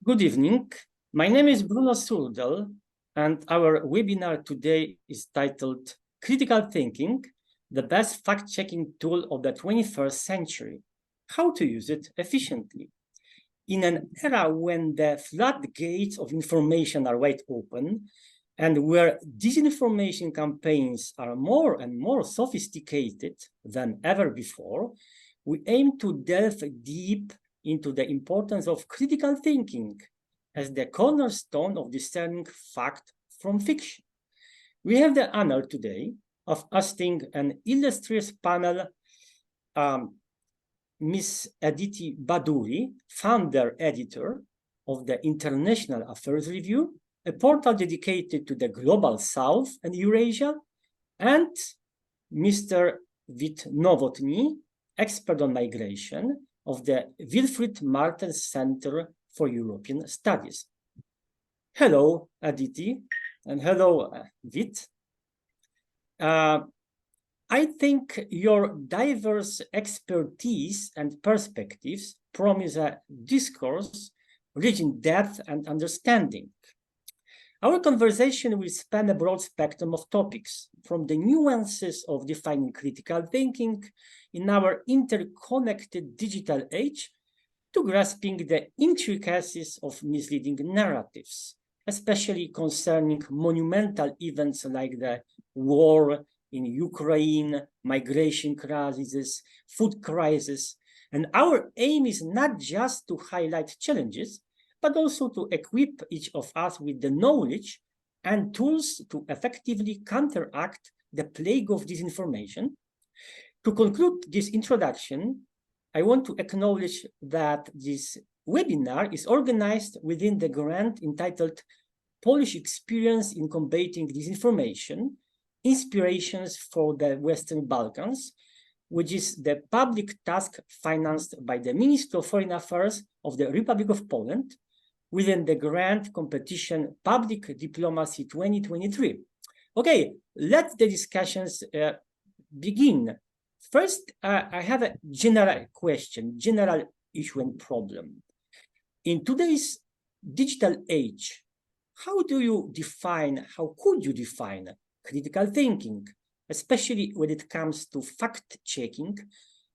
Good evening. My name is Bruno Surdel, and our webinar today is titled Critical Thinking, the best fact-checking tool of the 21st century, how to use it efficiently. In an era when the floodgates of information are wide open, and where disinformation campaigns are more and more sophisticated than ever before, we aim to delve deep into the importance of critical thinking as the cornerstone of discerning fact from fiction. We have the honor today of hosting an illustrious panel, Ms. Aditi Bhaduri, founder-editor of the International Affairs Review, a portal dedicated to the Global South and Eurasia, and Mr. Novotný, expert on migration of the Wilfried Martens Center for European Studies. Hello, Aditi, and hello, Vit. I think your diverse expertise and perspectives promise a discourse rich in depth and understanding. Our conversation will span a broad spectrum of topics, from the nuances of defining critical thinking in our interconnected digital age to grasping the intricacies of misleading narratives, especially concerning monumental events like the war in Ukraine, migration crisis, food crisis. And our aim is not just to highlight challenges, but also to equip each of us with the knowledge and tools to effectively counteract the plague of disinformation. To conclude this introduction, I want to acknowledge that this webinar is organized within the grant entitled Polish Experience in Combating Disinformation, Inspirations for the Western Balkans, which is the public task financed by the Ministry of Foreign Affairs of the Republic of Poland within the grant competition Public Diplomacy 2023. Okay, let the discussions begin. First, I have a general question, general issue and problem. In today's digital age, how could you define critical thinking, especially when it comes to fact-checking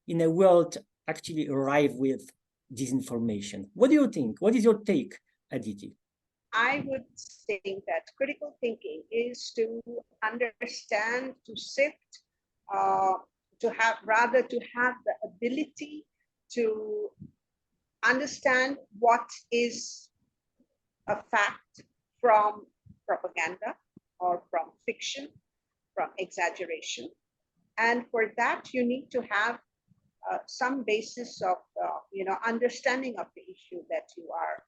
in a world actually rife with disinformation? What do you think? What is your take, Aditi? I would think that critical thinking is to understand, to sift, to have the ability to understand what is a fact from propaganda or from fiction, from exaggeration. And for that, you need to have some basis of understanding of the issue that you are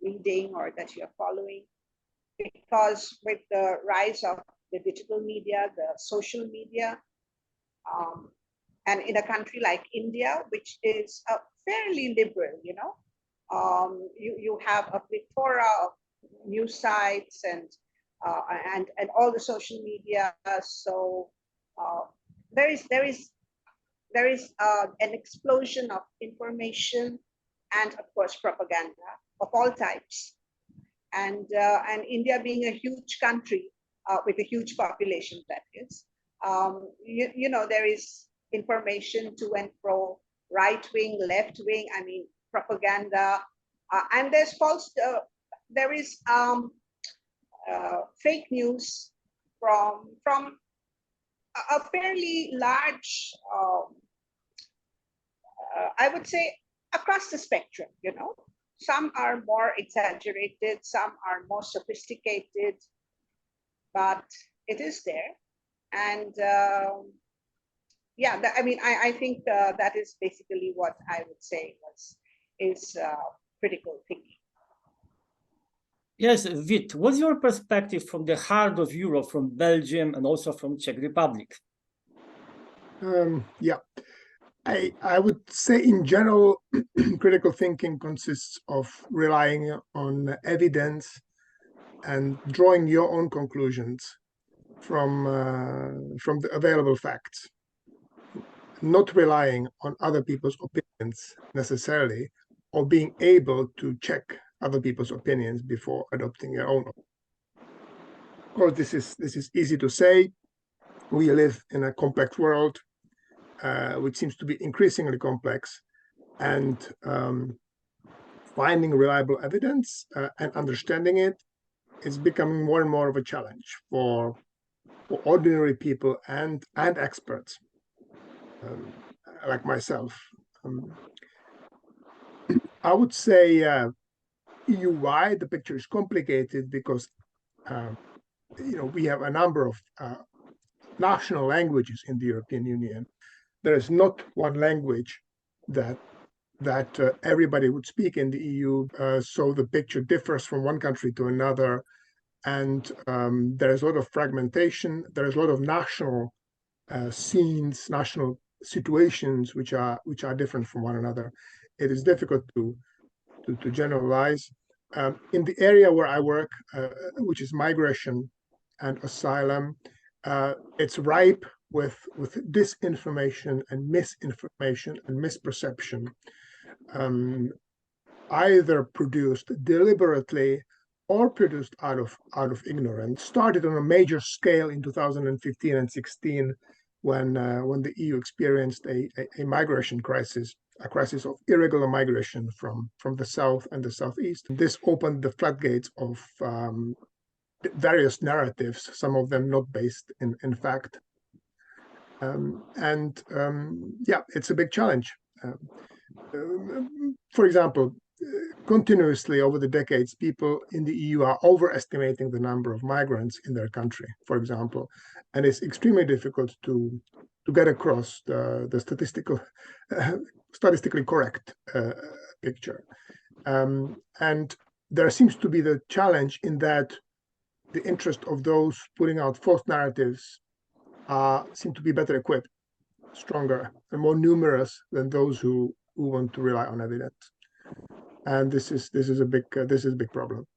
reading or that you are following. Because with the rise of the digital media, the social media, and in a country like India, which is fairly liberal, you have a plethora of news sites and all the social media. So there is an explosion of information and, of course, propaganda of all types. And India being a huge country with a huge population, that is, there is information to and fro, right wing, left wing. I mean, propaganda, and there's there is fake news from a fairly large, I would say, across the spectrum. Some are more exaggerated, some are more sophisticated, but it is there. And I think that is basically what I would say is critical thinking. Yes, Vit, what's your perspective from the heart of Europe, from Belgium and also from Czech Republic? I would say in general, critical thinking consists of relying on evidence and drawing your own conclusions from the available facts, not relying on other people's opinions necessarily, or being able to check other people's opinions before adopting your own. Of course, this is easy to say. We live in a complex world, which seems to be increasingly complex, and finding reliable evidence and understanding it is becoming more and more of a challenge for ordinary people and experts like myself. I would say EU-wide, the picture is complicated because we have a number of national languages in the European Union. There is not one language that everybody would speak in the EU, so the picture differs from one country to another, and there is a lot of fragmentation. There is a lot of national scenes, national situations which are different from one another. It is difficult to generalize. In the area where I work, which is migration and asylum, it's ripe with disinformation and misinformation and misperception, either produced deliberately or produced out of ignorance. Started on a major scale in 2015 and 16 when the EU experienced a migration crisis, a crisis of irregular migration from the south and the southeast. This opened the floodgates of various narratives, some of them not based in fact. Yeah, it's a big challenge. For example, continuously over the decades, people in the EU are overestimating the number of migrants in their country, for example, and it's extremely difficult to get across the statistically correct picture. And there seems to be the challenge in that the interest of those putting out false narratives seem to be better equipped, stronger, and more numerous than those who want to rely on evidence. And this is a big problem.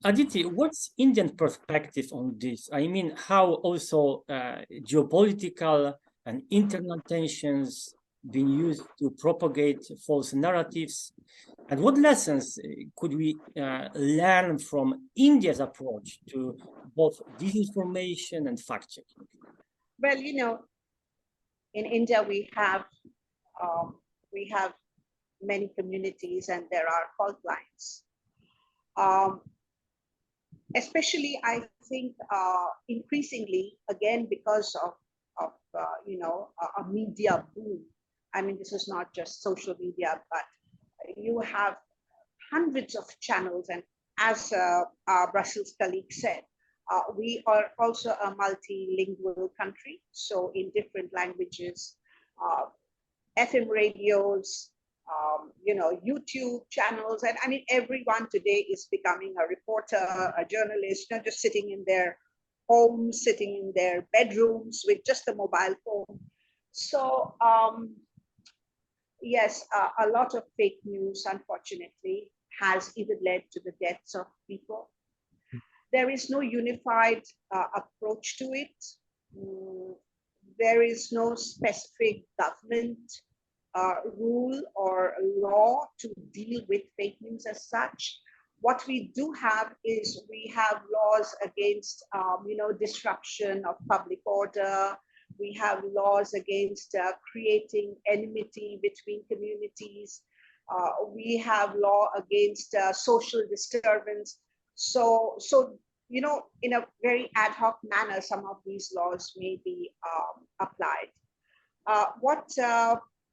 Aditi, what's Indian perspective on this? I mean, how also geopolitical and internal tensions been used to propagate false narratives, and what lessons could we learn from India's approach to both disinformation and fact-checking? Well, in India we have many communities and there are fault lines. Especially, I think, increasingly, again, because of a media boom. I mean, this is not just social media, but you have hundreds of channels. And as our Brussels colleague said, we are also a multilingual country. So in different languages, FM radios, YouTube channels. And I mean, everyone today is becoming a reporter, a journalist, not just sitting in their homes, sitting in their bedrooms with just a mobile phone. So yes, a lot of fake news, unfortunately, has even led to the deaths of people. There is no unified approach to it. There is no specific government rule or law to deal with fake news as such. What we do have is we have laws against disruption of public order. We have laws against creating enmity between communities. We have law against social disturbance. So in a very ad hoc manner, some of these laws may be applied. What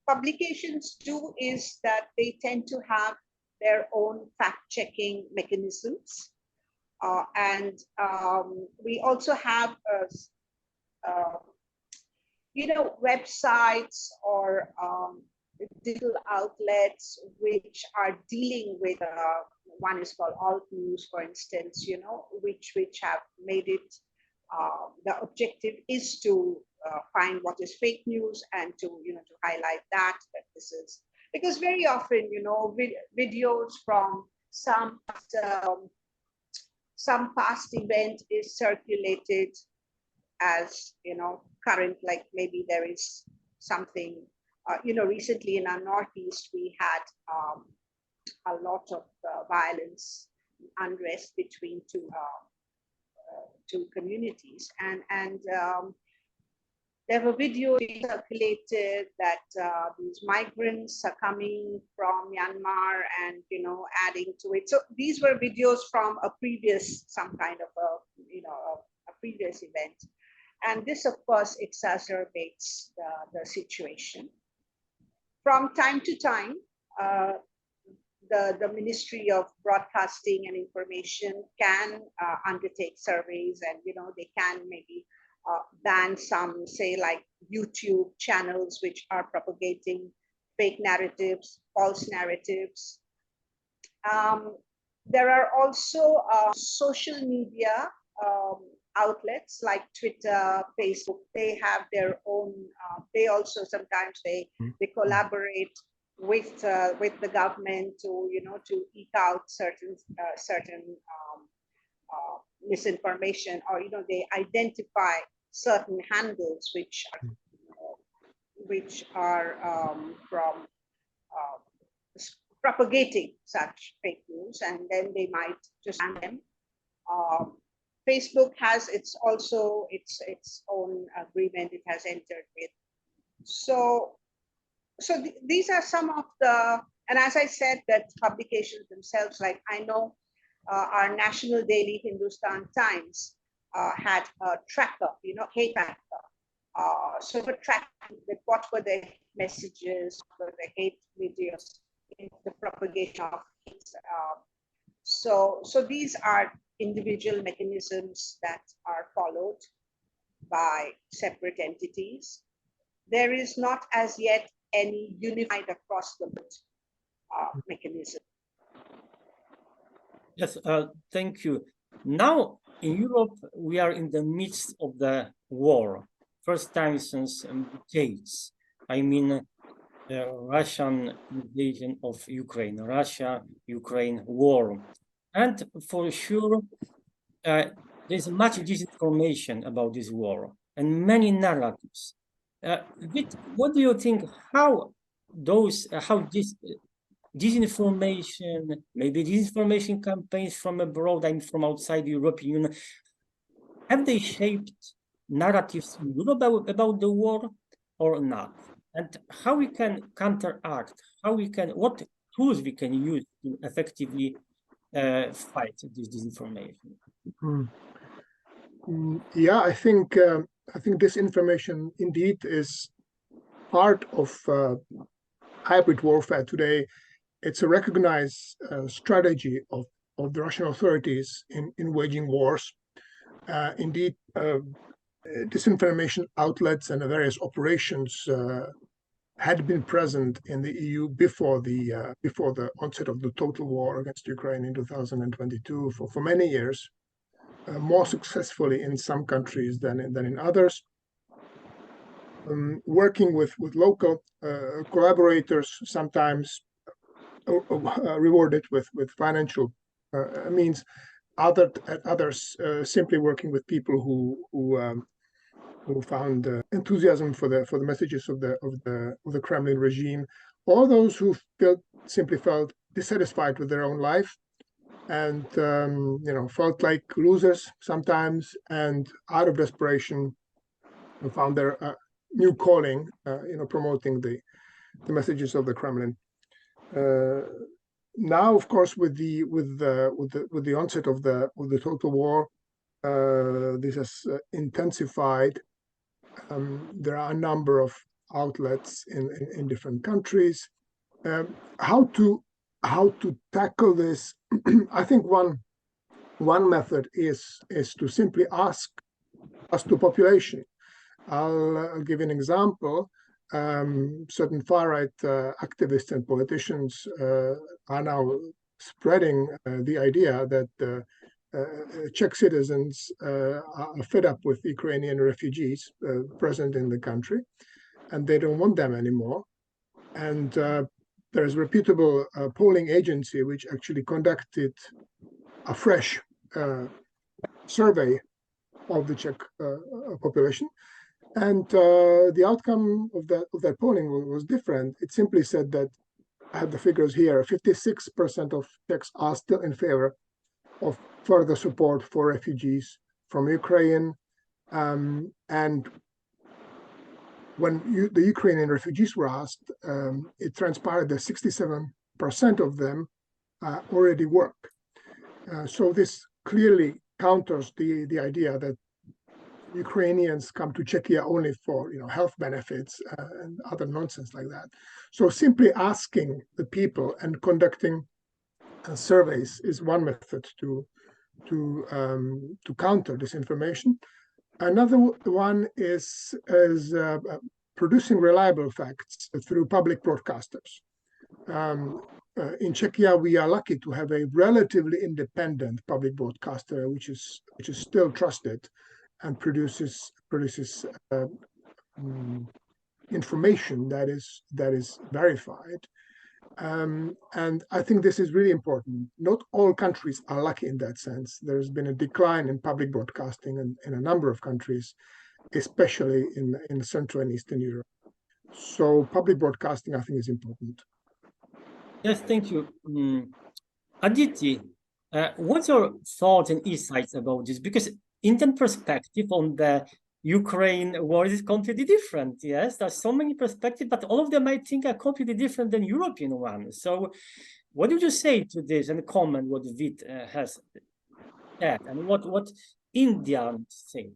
publications do is that they tend to have their own fact-checking mechanisms. And we also have websites or digital outlets which are dealing with one is called Alt News, for instance, which have made it the objective is to find what is fake news and to highlight that this is, because very often videos from some past event is circulated as current, like maybe there is something recently in our Northeast we had a lot of violence, unrest between two communities, and there were videos circulated that these migrants are coming from Myanmar and, adding to it. So these were videos from a previous, some kind of a previous event. And this, of course, exacerbates the situation. From time to time, the Ministry of Broadcasting and Information can undertake surveys, and they can maybe ban some, say, like YouTube channels which are propagating fake narratives, false narratives. There are also social media outlets like Twitter, Facebook. They have their own. They also sometimes they collaborate with the government to eke out certain misinformation, or they identify certain handles which are from propagating such fake news, and then they might just ban them. Facebook has its own agreement it has entered with. So these are some of the, and as I said, that publications themselves, like I know our national daily Hindustan Times had a tracker, hate tracker. So for tracking what were the messages, what were the hate videos, in the propagation of hate. So these are individual mechanisms that are followed by separate entities. There is not as yet any unified across the board mechanism. Yes, thank you. Now, in Europe, we are in the midst of the war, first time since decades. I mean, the Russian invasion of Ukraine, Russia-Ukraine war. And for sure, there's much disinformation about this war and many narratives. What do you think, how this disinformation, maybe disinformation campaigns from abroad and from outside the European Union, have they shaped narratives in Europe about the war or not? And how we can counteract, what tools we can use to effectively fight this disinformation? Yeah, I think this information indeed is part of hybrid warfare today. It's a recognized strategy of the Russian authorities in waging wars. Indeed, disinformation outlets and the various operations had been present in the EU before the onset of the total war against Ukraine in 2022 for many years, more successfully in some countries than in others. Working with local collaborators, sometimes rewarded with financial means. Others simply working with people who found enthusiasm for the messages of the Kremlin regime, or those who simply felt dissatisfied with their own life and felt like losers sometimes, and out of desperation found their new calling, promoting the messages of the Kremlin. Now, of course, with the onset of the total war, this has intensified. There are a number of outlets in different countries. How to tackle this? I think one method is to simply ask the population. I'll give an example. Certain far-right activists and politicians are now spreading the idea that Czech citizens are fed up with Ukrainian refugees present in the country, and they don't want them anymore. And there's a reputable polling agency which actually conducted a fresh survey of the Czech population. And the outcome of that polling was different. It simply said that I have the figures here. 56% of Czechs are still in favor of further support for refugees from Ukraine. And when the Ukrainian refugees were asked, it transpired that 67% of them already work. So this clearly counters the idea that Ukrainians come to Czechia only for health benefits and other nonsense like that. So simply asking the people and conducting surveys is one method to counter this information. Another one is producing reliable facts through public broadcasters. In Czechia, we are lucky to have a relatively independent public broadcaster, which is still trusted and produces information that is verified. And I think this is really important. Not all countries are lucky in that sense. There's been a decline in public broadcasting in a number of countries, especially in Central and Eastern Europe. So public broadcasting, I think, is important. Yes, thank you. Aditi, what's your thoughts and insights about this? Because Indian perspective on the Ukraine war is completely different. Yes, there's so many perspectives, but all of them I think are completely different than European ones. So what would you say to this and comment what Vit has said and what Indians think?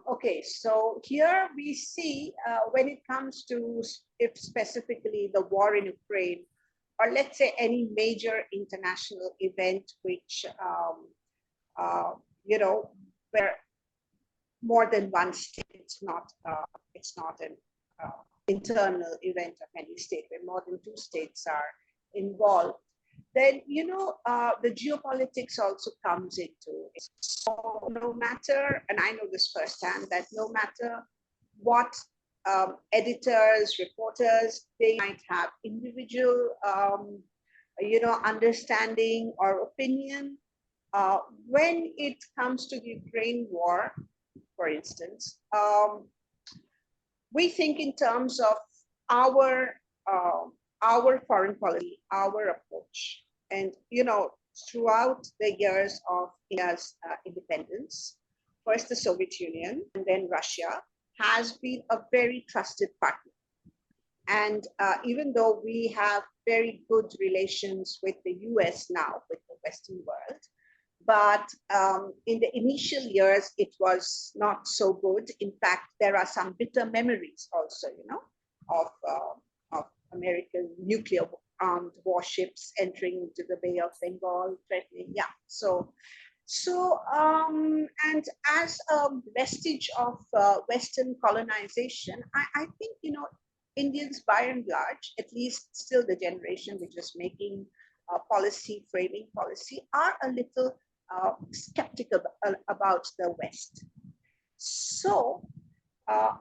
Okay, so here we see when it comes to if specifically the war in Ukraine, or let's say any major international event which where more than one state, it's not an internal event of any state, where more than two states are involved, then the geopolitics also comes into it. So no matter, and I know this firsthand, that no matter what editors, reporters, they might have individual understanding or opinion, when it comes to the Ukraine war, for instance, we think in terms of our foreign policy, our approach. And, throughout the years of India's independence, first the Soviet Union and then Russia has been a very trusted partner. And even though we have very good relations with the US now, with the Western world, but in the initial years, it was not so good. In fact, there are some bitter memories also, of American nuclear armed warships entering into the Bay of Bengal, threatening. Yeah. And as a vestige of Western colonization, I think, Indians by and large, at least still the generation which is making framing policy, are a little skeptical about the West. So,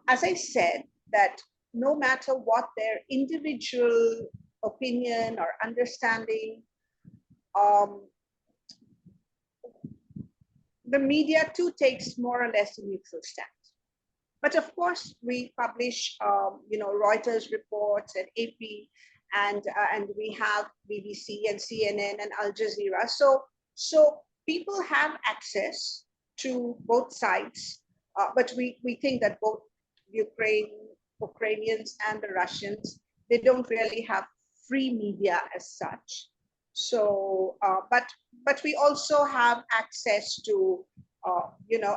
as I said, that no matter what their individual opinion or understanding, the media too takes more or less a neutral stance. But of course, we publish, Reuters reports and AP, and we have BBC and CNN and Al Jazeera. So people have access to both sides, but we think that both Ukrainians and the Russians, they don't really have free media as such. So, but we also have access to,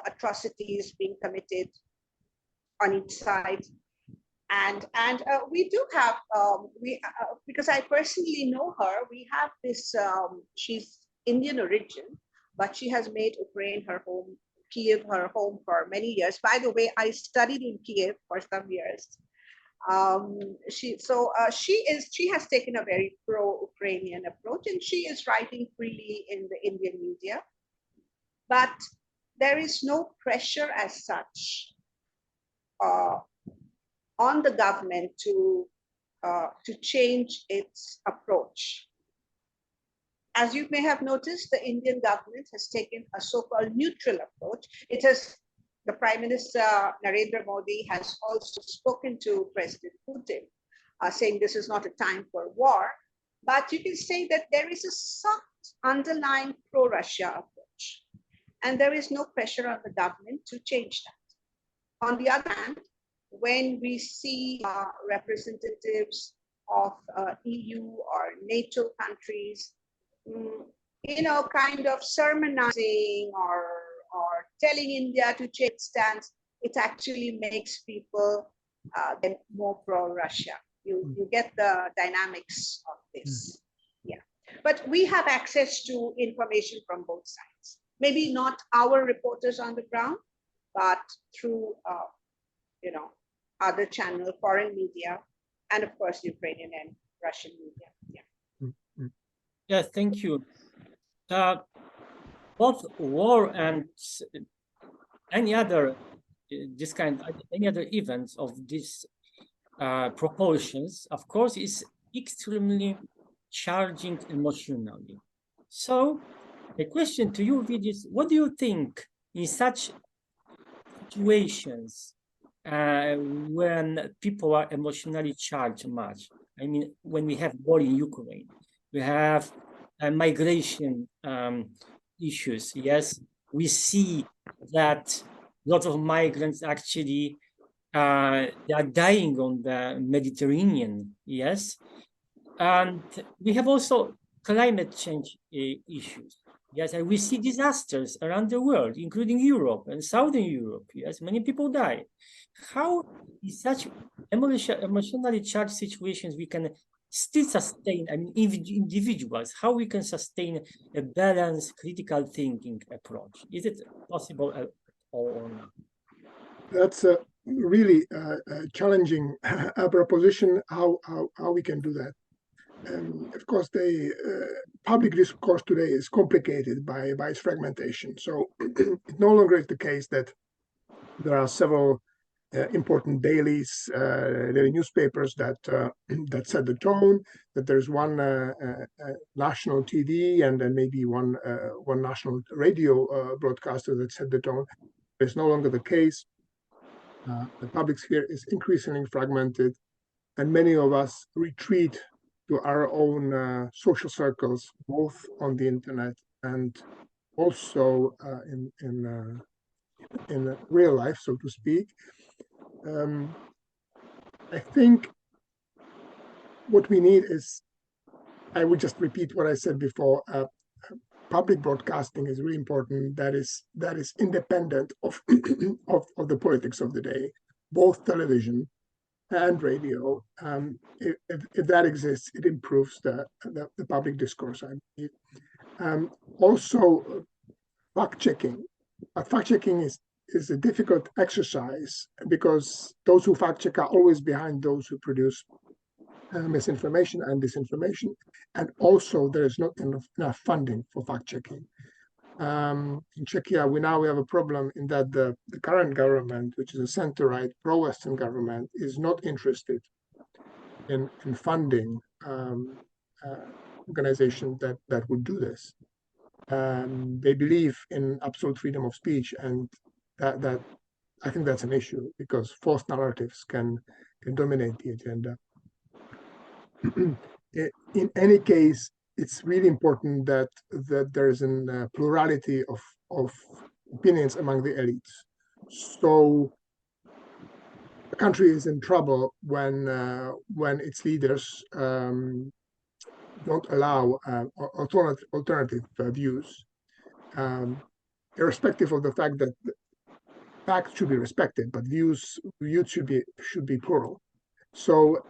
atrocities being committed on each side, and we do have because I personally know her. We have this. She's Indian origin, but she has made Ukraine her home, Kiev her home for many years. By the way, I studied in Kiev for some years. She has taken a very pro-Ukrainian approach, and she is writing freely in the Indian media. But there is no pressure as such on the government to change its approach. As you may have noticed, the Indian government has taken a so-called neutral approach. The Prime Minister Narendra Modi has also spoken to President Putin saying this is not a time for war, but you can say that there is a soft underlying pro-Russia approach, and there is no pressure on the government to change that. On the other hand, when we see representatives of EU or NATO countries, kind of sermonizing or telling India to change stance, it actually makes people get more pro-Russia. You get the dynamics of this. Yeah, but we have access to information from both sides. Maybe not our reporters on the ground, but through other channel, foreign media, and of course Ukrainian and Russian media. Yeah. Yes, thank you. Both war and any other events of these proportions, of course, is extremely charging emotionally. So the question to you, Vid, is what do you think in such situations when people are emotionally charged much? I mean, when we have war in Ukraine, we have migration issues. Yes, we see that lots of migrants actually they are dying on the Mediterranean. Yes, and we have also climate change issues. Yes, and we see disasters around the world, including Europe and Southern Europe. Yes, many people die. How in such emotionally charged situations we can still sustain, I mean, individuals, how we can sustain a balanced critical thinking approach? Is it possible or not? That's a really challenging proposition, how we can do that. Of course, the public discourse today is complicated by its fragmentation. So it no longer is the case that there are several important dailies, daily newspapers that that set the tone. That there's one national TV and then maybe one national radio broadcaster that set the tone. It's no longer the case. The public sphere is increasingly fragmented, and many of us retreat to our own social circles, both on the internet and also in real life, so to speak. I think what we need is, I would just repeat what I said before, public broadcasting is really important. That is independent of of the politics of the day, both television and radio. If that exists, it improves the public discourse, I believe. Also, fact-checking. Fact-checking is a difficult exercise because those who fact-check are always behind those who produce misinformation and disinformation. And also, there is not enough funding for fact-checking. In Czechia, we have a problem in that the current government, which is a center-right, pro-Western government, is not interested in funding organizations that would do this. They believe in absolute freedom of speech, and that I think that's an issue because false narratives can dominate the agenda. In any case, it's really important that there is a plurality of opinions among the elites. So the country is in trouble when its leaders don't allow alternative views, irrespective of the fact that facts should be respected, but views should be plural. So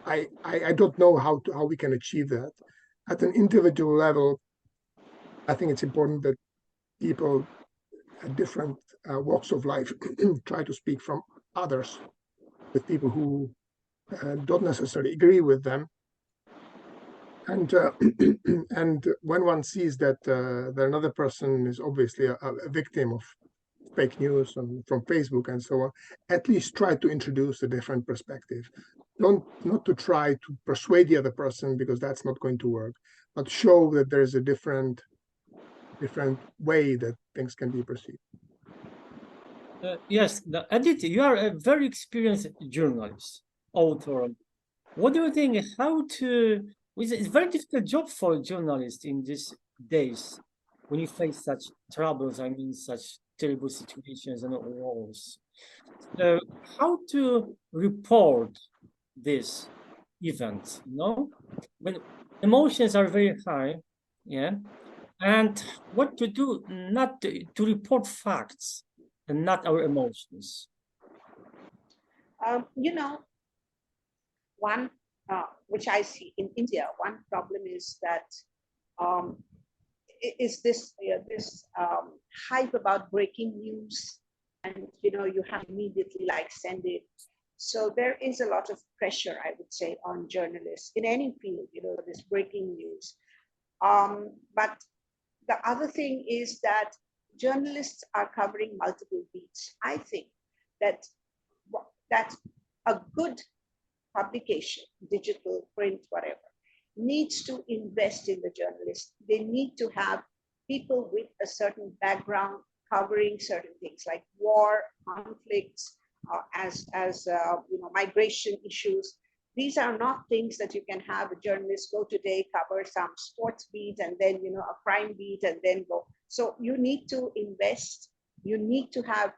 I don't know how we can achieve that. At an individual level, I think it's important that people at different walks of life try to speak from others, with people who don't necessarily agree with them. And and when one sees that another person is obviously a victim of fake news from Facebook and so on, at least try to introduce a different perspective. Not to try to persuade the other person, because that's not going to work, but show that there is a different way that things can be perceived. Yes, Aditi, you are a very experienced journalist, author, What do you think? How to? It's a very difficult job for journalists in these days when you face such troubles. I mean, such terrible situations and wars. So, how to report this event? You know, when emotions are very high, yeah, and what to do? Not to report facts and not our emotions. You know, one which I see in India, one problem is that um, is this hype about breaking news, and you have to immediately like send it. So there is a lot of pressure, I would say, on journalists in any field. This breaking news. But the other thing is that journalists are covering multiple beats. I think that that a good publication, digital, print, whatever, needs to invest in the journalists. They need to have people with a certain background covering certain things like war, conflicts, migration issues. These are not things that you can have a journalist go today, cover some sports beat, and then a crime beat, and then go. So you need to invest. You need to have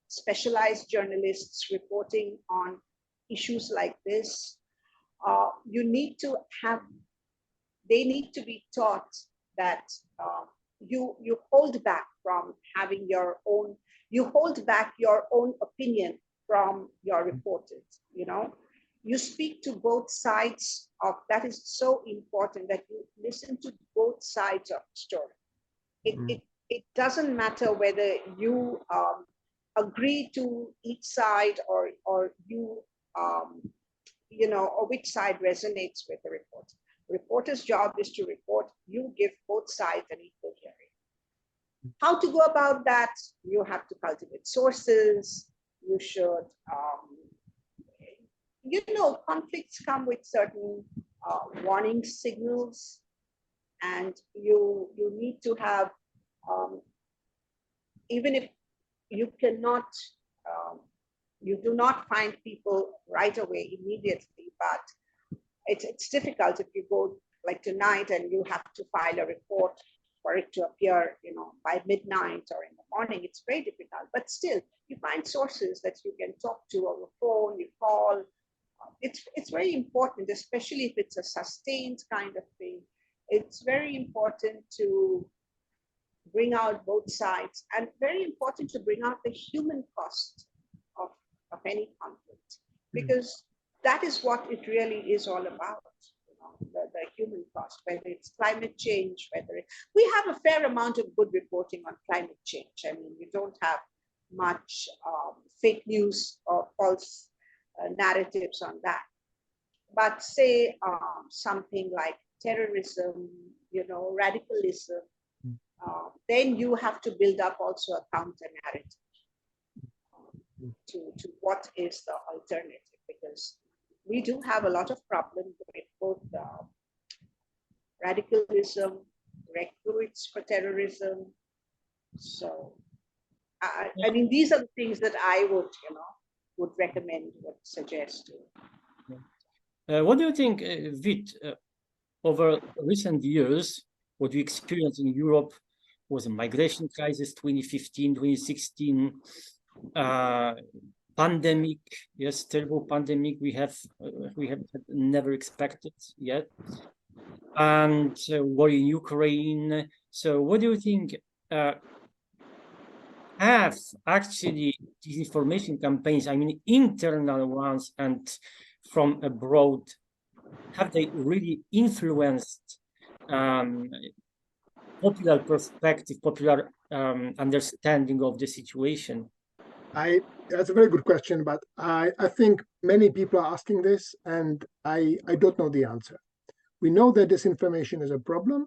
specialized journalists reporting on issues like this. You need to have, they need to be taught that you hold back from having your own, you hold back your own opinion from your reporters. You speak to both sides of, that is so important, that you listen to both sides of the story. It doesn't matter whether you agree to each side or you or which side resonates with the report. The reporter's job is to report. You give both sides an equal hearing. How to go about that? You have to cultivate sources. You should, conflicts come with certain warning signals, and you need to have, even if you cannot, you do not find people right away immediately, but it's difficult if you go like tonight and you have to file a report for it to appear, by midnight or in the morning. It's very difficult, but still you find sources that you can talk to over the phone, you call. It's very important, especially if it's a sustained kind of thing. It's very important to bring out both sides, and very important to bring out the human cost of any conflict, because that is what it really is all about. The human cost, whether it's climate change, we have a fair amount of good reporting on climate change. I mean, we don't have much fake news or false narratives on that. But say something like terrorism, radicalism, then you have to build up also a counter narrative to what is the alternative, because we do have a lot of problems with both radicalism, recruits for terrorism. So, I mean, these are the things that I would recommend, would suggest. What do you think, Vit, over recent years, what we experienced in Europe was a migration crisis, 2015, 2016, pandemic, yes, terrible pandemic we have never expected yet, and war in Ukraine. So what do you think, have actually disinformation campaigns, I mean internal ones and from abroad, have they really influenced popular perspective, popular understanding of the situation? That's a very good question, but I think many people are asking this, and I don't know the answer. We know that disinformation is a problem,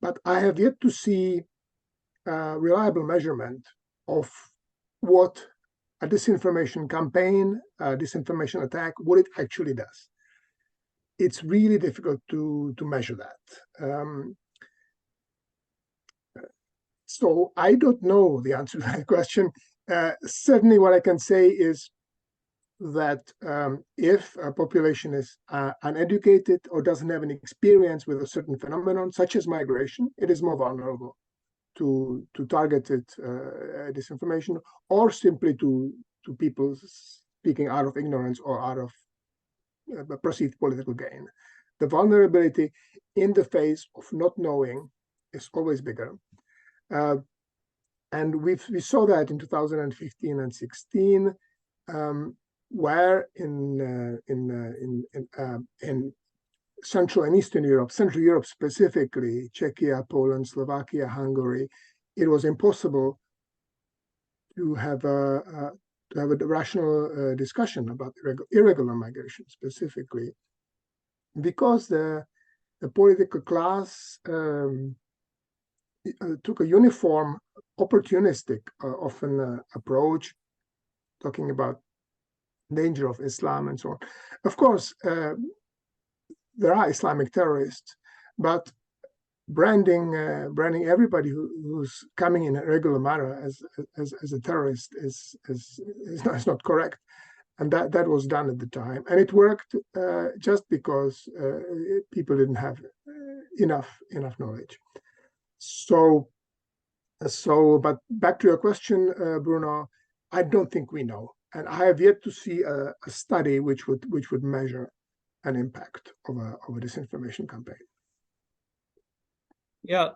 but I have yet to see reliable measurement of what a disinformation campaign, a disinformation attack, what it actually does. It's really difficult to measure that. So I don't know the answer to that question. Certainly what I can say is that if a population is uneducated or doesn't have any experience with a certain phenomenon, such as migration, it is more vulnerable to targeted disinformation, or simply to people speaking out of ignorance or out of perceived political gain. The vulnerability in the face of not knowing is always bigger. And we saw that in 2015 and 16, where in Central and Eastern Europe, Central Europe specifically, Czechia, Poland, Slovakia, Hungary, it was impossible to have a rational discussion about irregular migration specifically, because the political class took a uniform, opportunistic, often approach, talking about danger of Islam and so on. Of course, there are Islamic terrorists, but branding everybody who's coming in a regular manner as a terrorist is not correct, and that was done at the time, and it worked just because people didn't have enough knowledge. So, but back to your question, Bruno, I don't think we know, and I have yet to see a study which would measure an impact of a disinformation campaign. Yeah,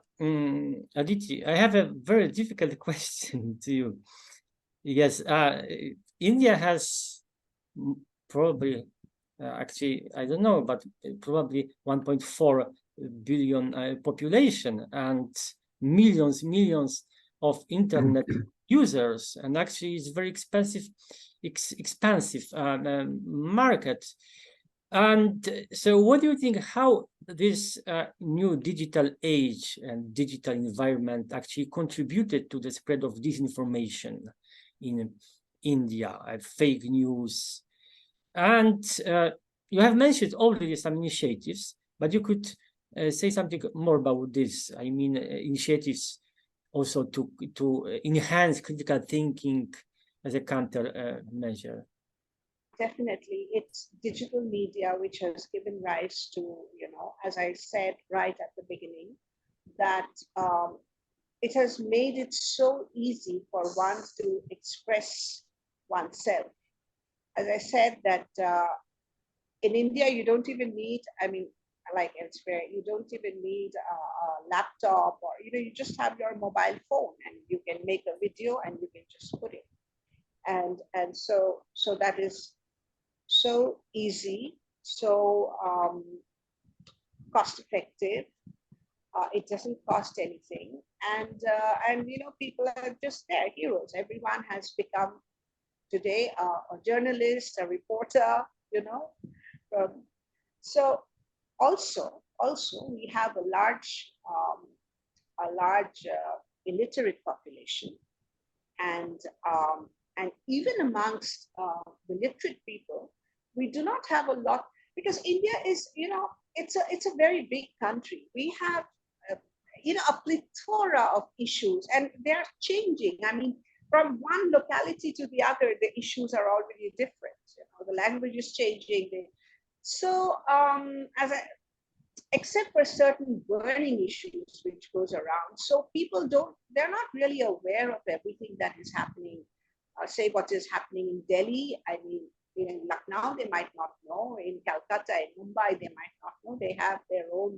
Aditi, I have a very difficult question to you. Yes, India has probably, actually, I don't know, but probably 1.4 billion population and millions of internet users, and actually it's very expensive market. And so what do you think, how this new digital age and digital environment actually contributed to the spread of disinformation in India, fake news? And you have mentioned already some initiatives, but you could say something more about this. I mean, initiatives also to enhance critical thinking as a counter measure. Definitely, it's digital media which has given rise to, as I said right at the beginning, that it has made it so easy for one to express oneself. As I said, that in India, you don't even need, like elsewhere, you don't even need a laptop, or, you just have your mobile phone and you can make a video and you can just put it. And so that is so easy, so cost effective. It doesn't cost anything, and people are just there, heroes. Everyone has become today a journalist, a reporter. So also we have a large illiterate population, and even amongst the literate people, we do not have a lot, because India is, it's a very big country. We have, a plethora of issues, and they're changing. I mean, from one locality to the other, the issues are already different. The language is changing. So, except for certain burning issues which goes around, so people they're not really aware of everything that is happening. Say what is happening in Delhi. I mean, in Lucknow, they might not know. In Calcutta, in Mumbai, they might not know. They have their own,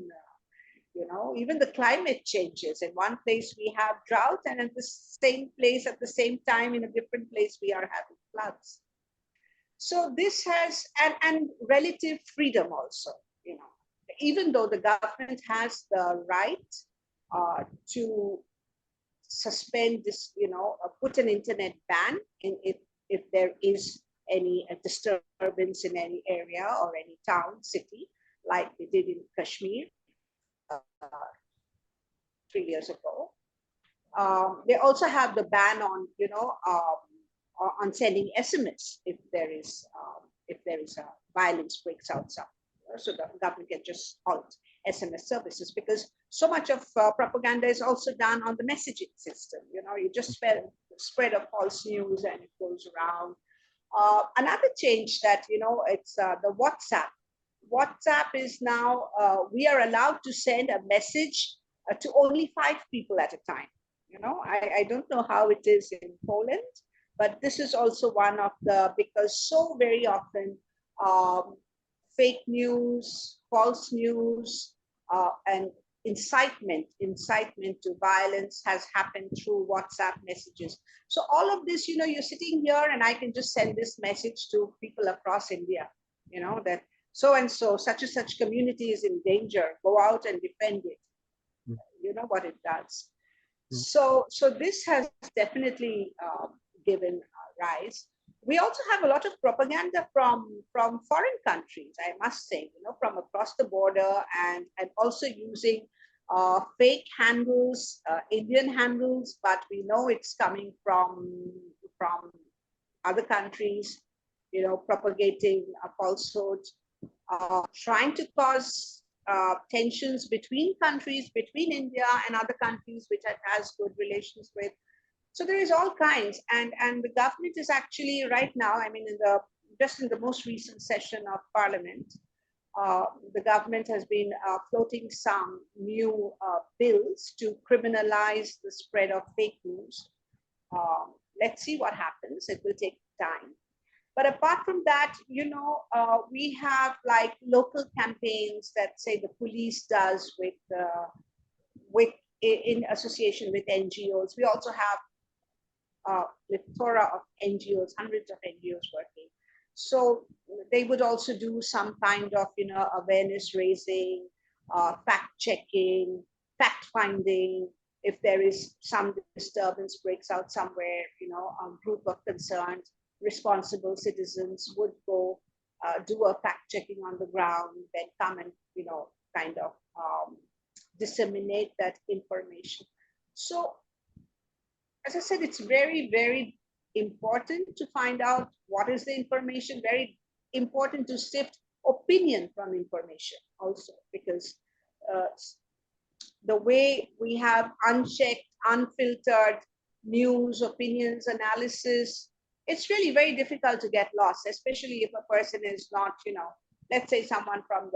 even the climate changes. In one place, we have drought, and in the same place, at the same time, in a different place, we are having floods. So this has, and relative freedom also, even though the government has the right to suspend this, put an internet ban if there is any disturbance in any area or any town, city, like they did in Kashmir 3 years ago. They also have the ban on, on sending SMS if there is a violence breaks out somewhere. So the government can just halt SMS services, because so much of propaganda is also done on the messaging system. You just spread a false news and it goes around. Another change that, it's the WhatsApp. WhatsApp is now, we are allowed to send a message to only 5 people at a time. I don't know how it is in Poland, but this is also one of because so very often fake news, false news, and incitement to violence has happened through WhatsApp messages. So all of this, you're sitting here and I can just send this message to people across India, that so-and-so, such and such community is in danger, go out and defend it. You know what it does. So this has definitely given rise. We also have a lot of propaganda from foreign countries, I must say, from across the border, and also using fake handles, Indian handles, but we know it's coming from other countries, propagating a falsehood, trying to cause tensions between countries, between India and other countries which it has good relations with. So there is all kinds, and the government is actually right now, I mean, just in the most recent session of Parliament, the government has been floating some new bills to criminalize the spread of fake news. Let's see what happens. It will take time. But apart from that, we have like local campaigns that, say, the police does with in association with NGOs. We also have a plethora of NGOs, hundreds of NGOs working. So they would also do some kind of, awareness raising, fact checking, fact finding. If there is some disturbance breaks out somewhere, a group of concerned responsible citizens would go do a fact checking on the ground, then come and, kind of disseminate that information. So, as I said, it's very, very important to find out what is the information, very important to sift opinion from information also, because the way we have unchecked, unfiltered news, opinions, analysis, it's really very difficult to get lost, especially if a person is not, let's say someone from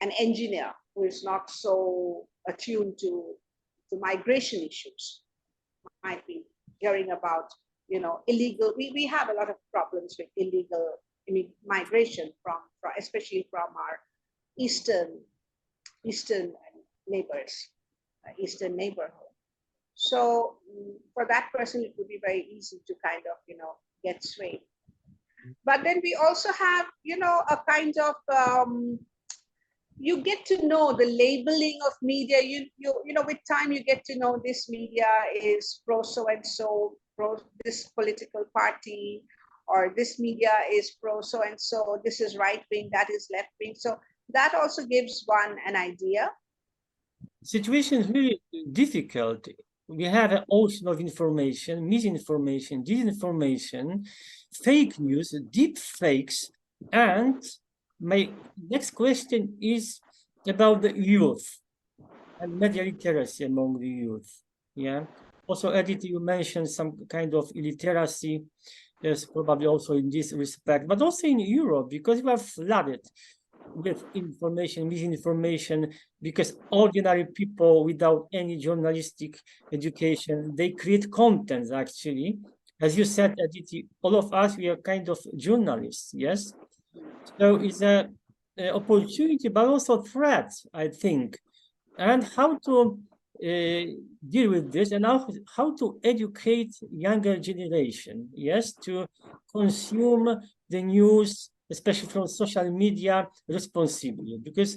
an engineer who is not so attuned to migration issues, might be hearing about, illegal, we have a lot of problems with illegal migration from especially from our eastern neighbors, eastern neighborhood. So for that person, it would be very easy to kind of, get swayed. But then we also have, a kind of, you get to know the labeling of media. With time, you get to know this media is pro so-and-so, pro this political party, or this media is pro so-and-so, this is right-wing, that is left-wing. So that also gives one an idea. Situation is really difficult. We have an ocean of information, misinformation, disinformation, fake news, deep fakes, and my next question is about the youth and media literacy among the youth. Yeah. Also, Aditi, you mentioned some kind of illiteracy. There's probably also in this respect, but also in Europe, because we are flooded with information, misinformation, because ordinary people without any journalistic education, they create content actually. As you said, Aditi, all of us, we are kind of journalists, yes? So it's an opportunity, but also threat, I think. And how to deal with this, and how to educate younger generation, yes, to consume the news, especially from social media, responsibly, because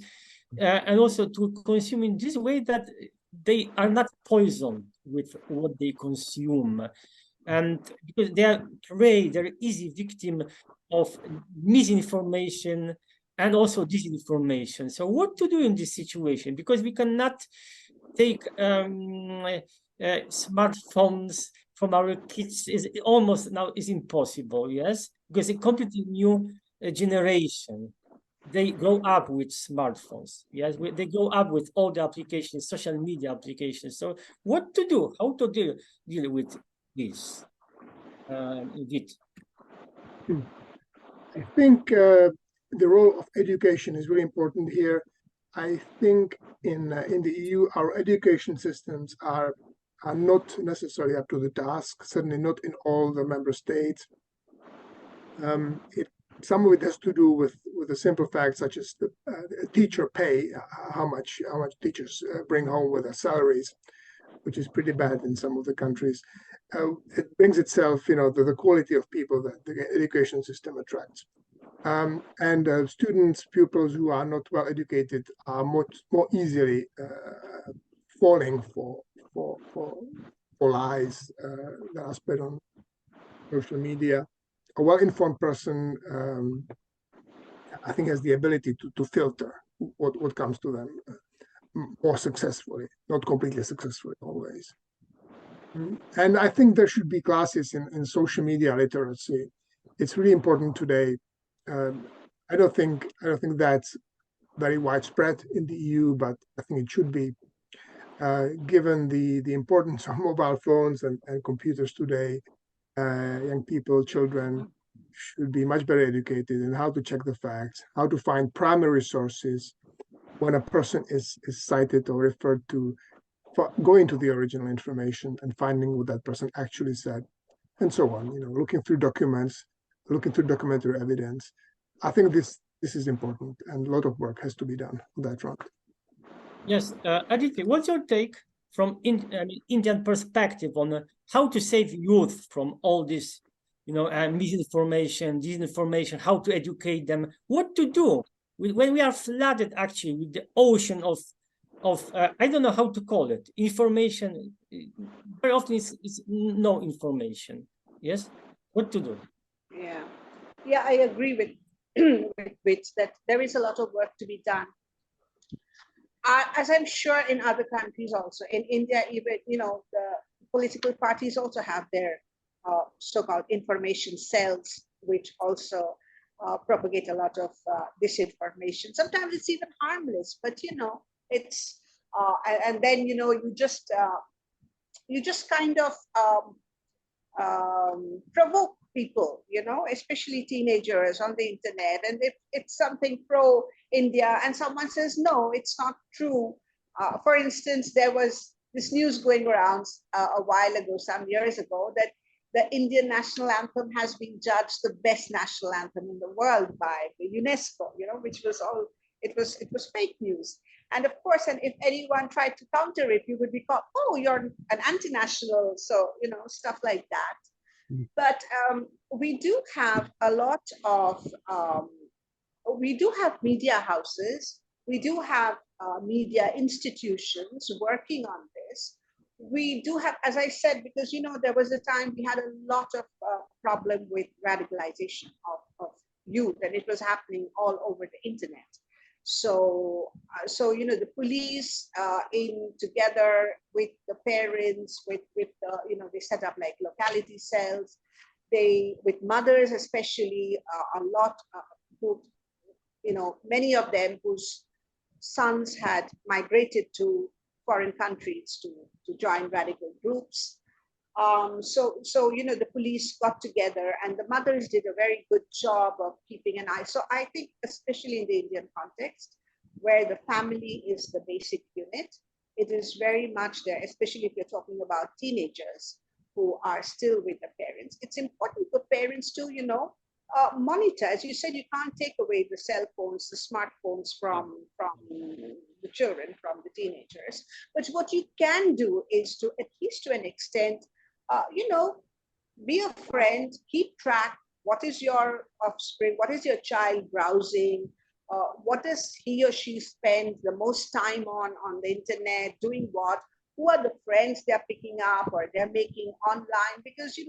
and also to consume in this way that they are not poisoned with what they consume, and because they are prey, they're easy victim of misinformation and also disinformation. So what to do in this situation? Because we cannot take smartphones from our kids, is almost now is impossible, yes, because a completely new generation, they grow up with smartphones, yes, they grow up with all the applications, social media applications. So what to do, how to deal with this? Indeed. I think the role of education is really important here. I think in the EU, our education systems are not necessarily up to the task, certainly not in all the member states. Some of it has to do with the simple facts, such as the teacher pay, how much teachers bring home with their salaries, which is pretty bad in some of the countries. It brings itself, the quality of people that the education system attracts. And students, pupils who are not well educated are more easily falling for lies that are spread on social media. A well-informed person, I think, has the ability to filter what comes to them more successfully, not completely successfully always. And I think there should be classes in social media literacy. It's really important today. I don't think that's very widespread in the EU, but I think it should be, given the importance of mobile phones and computers today. Young people, children should be much better educated in how to check the facts, how to find primary sources when a person is cited or referred to, going to the original information and finding what that person actually said, and so on. Looking through documents, looking through documentary evidence. I think this is important, and a lot of work has to be done on that front. Yes, Aditi, what's your take from Indian perspective on how to save youth from all this, misinformation, disinformation, how to educate them, what to do when we are flooded actually with the ocean of I don't know how to call it, information. Very often it's no information. Yes, what to do? Yeah, I agree with that. There is a lot of work to be done. As I'm sure in other countries also, in India, even, the political parties also have their so-called information cells, which also propagate a lot of disinformation. Sometimes it's even harmless, but, it's, and then, you just kind of provoke people, especially teenagers on the internet. And if it's something pro-India and someone says, no, it's not true. For instance, there was this news going around a while ago, some years ago, that the Indian national anthem has been judged the best national anthem in the world by the UNESCO, which was it was fake news. And of course, and if anyone tried to counter it, you would be called, oh, you're an anti-national. So, stuff like that. But we do have a lot of, we do have media houses. We do have media institutions working on this. We do have, as I said, because, there was a time we had a lot of problem with radicalization of youth, and it was happening all over the internet. So the police together with the parents, with the, they set up like locality cells. With mothers especially, a lot who, many of them whose sons had migrated to foreign countries to join radical groups. So the police got together, and the mothers did a very good job of keeping an eye. So I think, especially in the Indian context, where the family is the basic unit, it is very much there, especially if you're talking about teenagers who are still with the parents. It's important for parents to, monitor. As you said, you can't take away the cell phones, the smartphones from the children, from the teenagers. But what you can do is to, at least to an extent, be a friend, keep track. What is your offspring? What is your child browsing? What does he or she spend the most time on the internet? Doing what? Who are the friends they're picking up or they're making online? Because,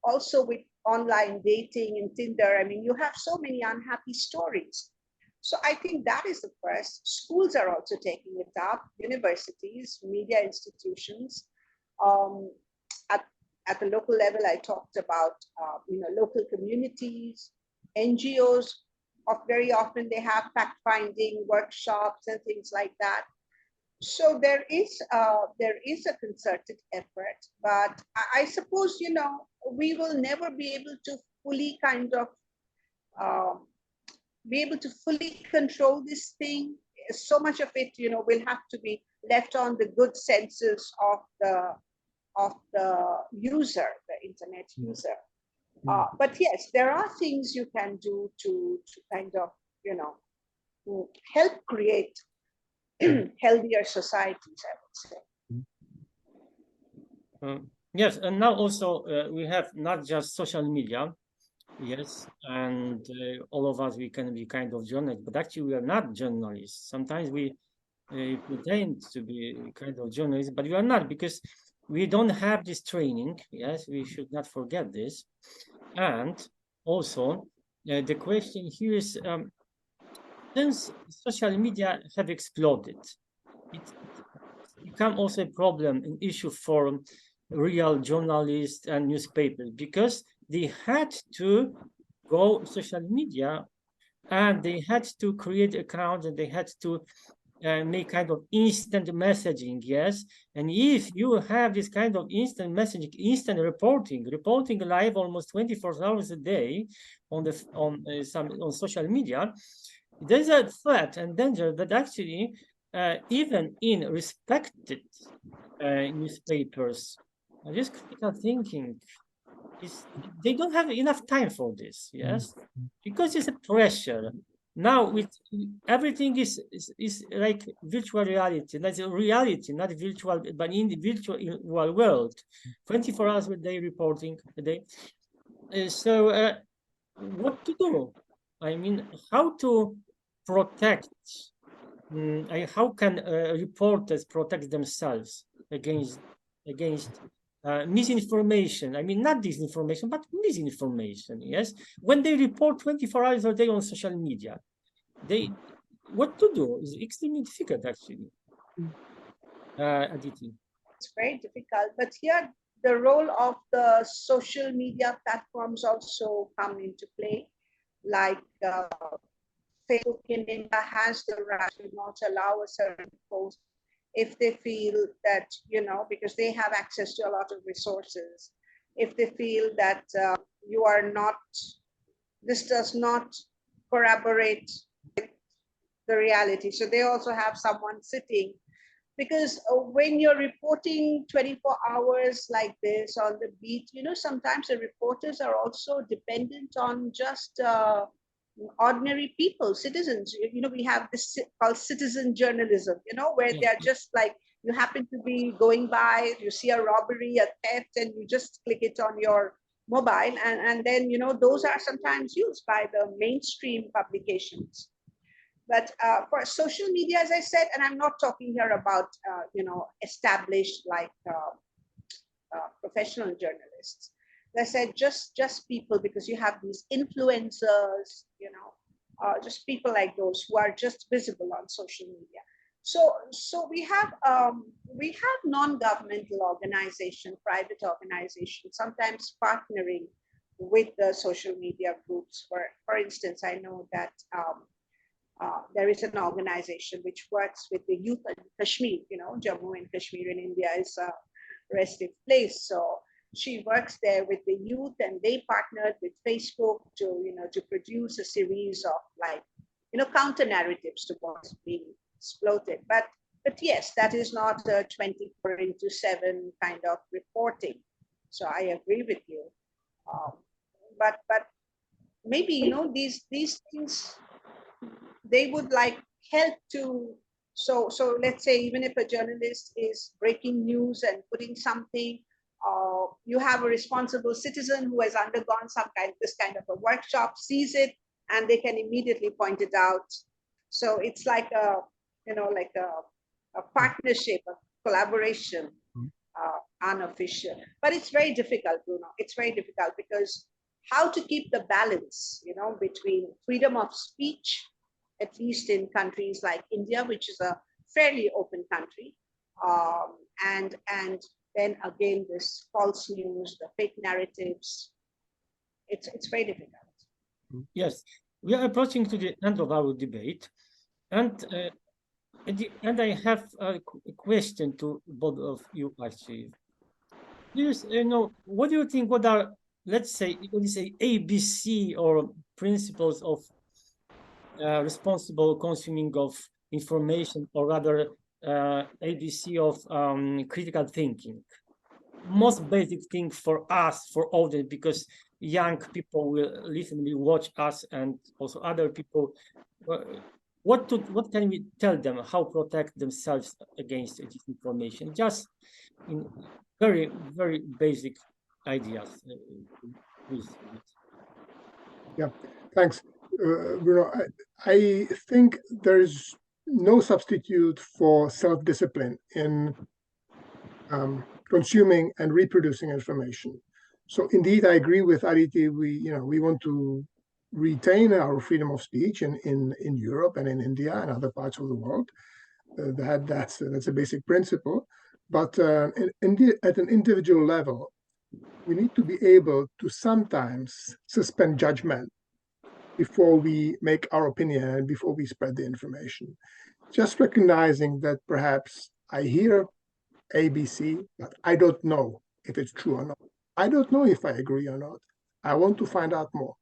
also with online dating and Tinder, you have so many unhappy stories. So I think that is the first. Schools are also taking it up, universities, media institutions. At the local level, I talked about, local communities, NGOs. Very often they have fact-finding workshops and things like that. So there is a concerted effort, but I suppose, you know, we will never be able to fully kind of be able to fully control this thing. So much of it, you know, will have to be left on the good senses of the user, the internet user. But yes, there are things you can do to kind of, you know, to help create healthier societies, I would say. Yes, and now also we have not just social media, yes, and all of us, we can be kind of journalists, but actually we are not journalists. Sometimes we pretend to be kind of journalists, but we are not, because we don't have this training. Yes, we should not forget this. And also the question here is, since social media have exploded, it become also a problem, an issue for real journalists and newspapers, because they had to go social media and they had to create accounts and they had to make kind of instant messaging, yes. And if you have this kind of instant messaging, instant reporting live almost 24 hours a day on social media, there's a threat and danger that actually even in respected newspapers, this critical thinking they don't have enough time for this, yes, because it's a pressure. Now with everything is like virtual reality. That's a reality, not virtual, but in the virtual world, 24 hours a day reporting a day. So what to do? I mean, how to protect? How can reporters protect themselves against misinformation? I mean, not disinformation, but misinformation. Yes, when they report 24 hours a day on social media, what to do is extremely difficult, actually. Aditi. It's very difficult, but here the role of the social media platforms also come into play, like Facebook in India has the right to not allow a certain post if they feel that, you know, because they have access to a lot of resources, if they feel that you are not, this does not corroborate the reality. So they also have someone sitting, because when you're reporting 24 hours like this on the beat, you know, sometimes the reporters are also dependent on just ordinary people, citizens. You know, we have this called citizen journalism, you know, where they're just like, you happen to be going by, you see a robbery, a theft, and you just click it on your mobile. And then, you know, those are sometimes used by the mainstream publications. But for social media, as I said, and I'm not talking here about, you know, established like professional journalists. As I said, just people, because you have these influencers, you know, just people like those who are just visible on social media. So we have non-governmental organization, private organizations, sometimes partnering with the social media groups. For instance, I know that there is an organization which works with the youth in Kashmir. You know, Jammu and Kashmir in India is a restive place. So she works there with the youth, and they partnered with Facebook to, you know, to produce a series of, like, you know, counter narratives to what's being exploited. But yes, that is not a 24/7 kind of reporting. So I agree with you. But maybe, you know, these things, they would like help to, so let's say, even if a journalist is breaking news and putting something, you have a responsible citizen who has undergone this kind of a workshop, sees it, and they can immediately point it out. So it's like a, you know, like a partnership, a collaboration, unofficial. But it's very difficult, Bruno. It's very difficult, because how to keep the balance, you know, between freedom of speech, at least in countries like India, which is a fairly open country, and then again this false news, the fake narratives. It's very difficult. Yes, we are approaching to the end of our debate, and And I have a question to both of you, actually. What do you think? What are, let's say, ABC or principles of responsible consuming of information, or rather ABC of critical thinking? Most basic thing for us, for audience, because young people will listen, will watch us, and also other people. What can we tell them? How protect themselves against disinformation? Just in very, very basic ideas. Please. Yeah, thanks, Bruno. I think there is no substitute for self-discipline in consuming and reproducing information. So indeed, I agree with Aditi. We want to retain our freedom of speech in Europe and in India and other parts of the world. That's a basic principle. But at an individual level, we need to be able to sometimes suspend judgment before we make our opinion and before we spread the information. Just recognizing that perhaps I hear ABC, but I don't know if it's true or not. I don't know if I agree or not. I want to find out more.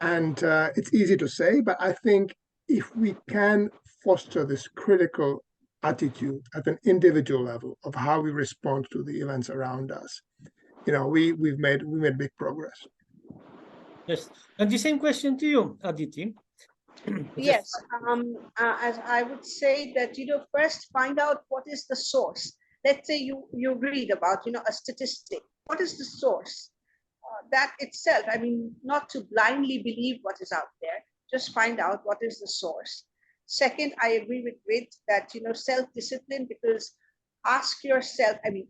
And it's easy to say, but I think if we can foster this critical attitude at an individual level of how we respond to the events around us, we've made big progress. Yes, and the same question to you, Aditi. Yes, as I would say that, first find out what is the source. Let's say you read about, a statistic. What is the source? That itself, I mean, not to blindly believe what is out there, just find out what is the source. Second, I agree with that, self-discipline, because ask yourself, I mean,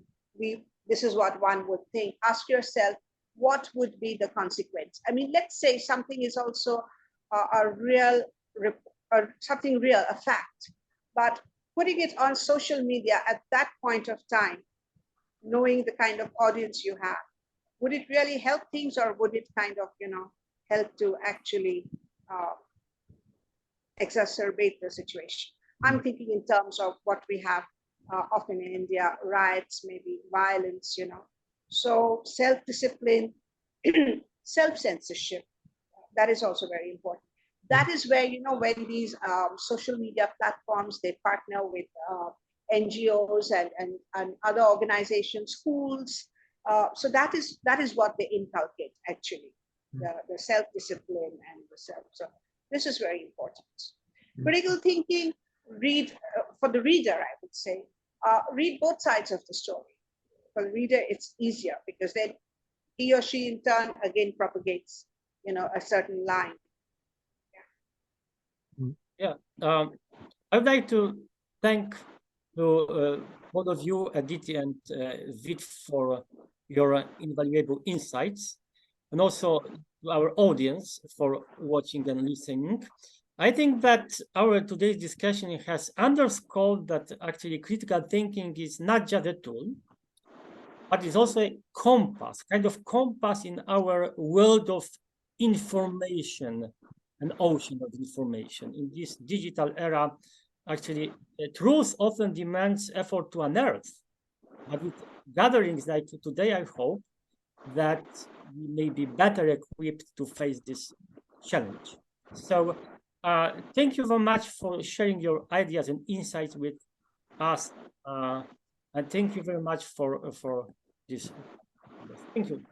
this is what one would think, ask yourself, what would be the consequence? I mean, let's say something is also something real, a fact, but putting it on social media at that point of time, knowing the kind of audience you have, would it really help things, or would it kind of, help to actually exacerbate the situation? I'm thinking in terms of what we have often in India, riots, maybe violence, So self-discipline, self-censorship, that is also very important. That is where, when these social media platforms, they partner with NGOs and other organizations, schools. So that is what they inculcate, actually, the self-discipline and the self. So this is very important. Critical thinking, for the reader, I would say, read both sides of the story. For the reader, it's easier because then he or she in turn again propagates, a certain line. Yeah, I would like to thank both of you, Aditi and Vid, for your invaluable insights, and also to our audience for watching and listening. I think that our today's discussion has underscored that actually critical thinking is not just a tool, but it's also a compass, kind of compass in our world of information, an ocean of information. In this digital era, actually, truth often demands effort to unearth. But with gatherings like today, I hope that we may be better equipped to face this challenge. So thank you very much for sharing your ideas and insights with us. And thank you very much for this. Thank you.